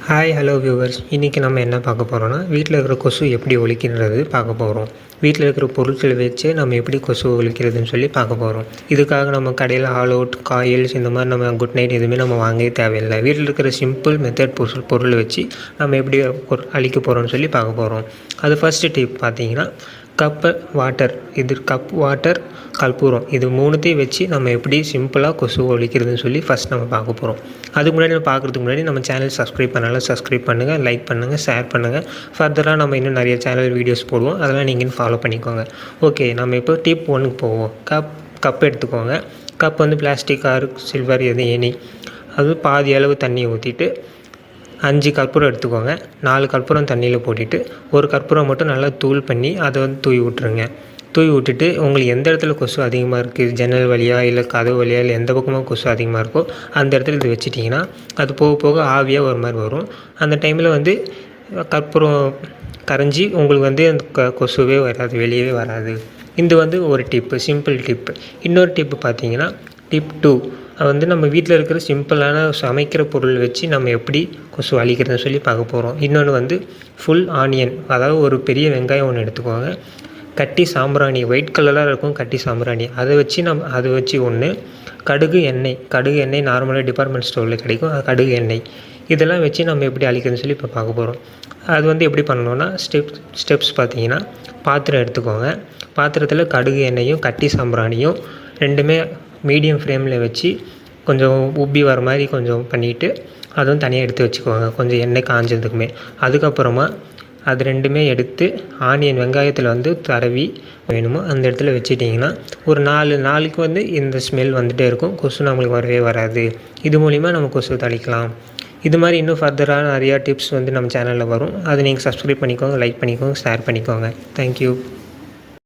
Hi hello viewers, இன்றைக்கி நம்ம என்ன பார்க்க போகிறோன்னா வீட்டில் இருக்கிற கொசு எப்படி ஒழிக்கின்றது பார்க்க போகிறோம். வீட்டில் இருக்கிற பொருட்களை வச்சு நம்ம எப்படி கொசு ஒழிக்கிறதுன்னு சொல்லி பார்க்க போகிறோம். இதுக்காக நம்ம கடையில் ஆல் அவுட் காயில்ஸ் இந்த மாதிரி நம்ம குட் நைட் எதுவுமே நம்ம வாங்கவே தேவையில்லை. வீட்டில் இருக்கிற சிம்பிள் மெத்தட் பொருளை வச்சு நம்ம எப்படி அழிக்க போகிறோம்னு சொல்லி பார்க்க போகிறோம். அது ஃபஸ்ட்டு டிப் பார்த்தீங்கன்னா வாட்டர் கப் வாட்டர் கற்பூரம் இது மூணுத்தையும் வச்சு நம்ம எப்படி சிம்பிளாக கொசு ஒழிக்கிறதுன்னு சொல்லி ஃபஸ்ட் நம்ம பார்க்க போகிறோம். அதுக்கு முன்னாடி நம்ம பார்க்குறதுக்கு முன்னாடி நம்ம சேனல் சப்ஸ்கிரைப் பண்ணாலும் சப்ஸ்கிரைப் பண்ணுங்கள், லைக் பண்ணுங்கள், ஷேர் பண்ணுங்கள். ஃபர்தராக நம்ம இன்னும் நிறைய சேனல் வீடியோஸ் போடுவோம், அதெல்லாம் நீங்கள் ஃபாலோ பண்ணிக்கோங்க. ஓகே, நம்ம இப்போ டிப் 1க்கு போவோம். கப் எடுத்துக்கோங்க. கப் வந்து பிளாஸ்டிக் ஆர் சில்வர் எது எனி அது பாதி அளவு தண்ணி ஊற்றிட்டு 5 கற்பூரம் எடுத்துக்கோங்க. 4 கற்பூரம் தண்ணியில் போட்டுட்டு ஒரு கற்பூரம் மட்டும் நல்லா தூள் பண்ணி அதை வந்து தூவி விட்டுருங்க. தூவி விட்டுட்டு உங்களுக்கு எந்த இடத்துல கொசு அதிகமாக இருக்குது, ஜன்னல் வழியாக இல்லை கதவு வழியாக இல்லை எந்த பக்கமாக கொசு அதிகமாக இருக்கோ அந்த இடத்துல இது வச்சிட்டிங்கன்னா அது போக போக ஆவியாக ஒரு மாதிரி வரும். அந்த டைமில் வந்து கற்பூரம் கரைஞ்சி உங்களுக்கு வந்து அந்த கொசுவே வராது, வெளியவே வராது. இது வந்து ஒரு டிப்பு, சிம்பிள் டிப்பு. இன்னொரு டிப்பு பார்த்தீங்கன்னா டிப் 2 வந்து நம்ம வீட்டில் இருக்கிற சிம்பிளான சமைக்கிற பொருள் வச்சு நம்ம எப்படி கொசு அழிக்கிறதுன்னு சொல்லி பார்க்க போகிறோம். இன்னொன்று வந்து ஃபுல் ஆனியன், அதாவது ஒரு பெரிய வெங்காயம் ஒன்று எடுத்துக்கோங்க. கட்டி சாம்பிராணி ஒயிட் கலராக இருக்கும், கட்டி சாம்பிராணி அதை வச்சு ஒன்று. கடுகு எண்ணெய் நார்மலாக டிபார்ட்மெண்ட் ஸ்டோரில் கிடைக்கும், அது கடுகு எண்ணெய். இதெல்லாம் வச்சு நம்ம எப்படி அழிக்கிறதுன்னு சொல்லி இப்போ பார்க்க போகிறோம். அது வந்து எப்படி பண்ணணுன்னா ஸ்டெப்ஸ் பார்த்தீங்கன்னா பாத்திரம் எடுத்துக்கோங்க. பாத்திரத்தில் கடுகு எண்ணெயும் கட்டி சாம்பிராணியும் ரெண்டுமே மீடியம் ஃப்ளேமில் வச்சு கொஞ்சம் உப்பி வர மாதிரி கொஞ்சம் பண்ணிவிட்டு அதுவும் தனியாக எடுத்து வச்சுக்கோங்க, கொஞ்சம் எண்ணெய் காஞ்சதுக்குமே. அதுக்கப்புறமா அது ரெண்டுமே எடுத்து ஆனியன் வெங்காயத்தில் வந்து தடவி வேணுமோ அந்த இடத்துல வச்சிட்டிங்கன்னா ஒரு 4 நாளைக்கு வந்து இந்த ஸ்மெல் வந்துகிட்டே இருக்கும், கொசு நம்மளுக்கு வரவே வராது. இது மூலிமா நம்ம கொசு தளிக்கலாம். இது மாதிரி இன்னும் ஃபர்தராக நிறையா டிப்ஸ் வந்து நம்ம சேனலில் வரும். அதை நீங்கள் சப்ஸ்கிரைப் பண்ணிக்கோங்க, லைக் பண்ணிக்கோங்க, ஷேர் பண்ணிக்கோங்க. தேங்க்யூ.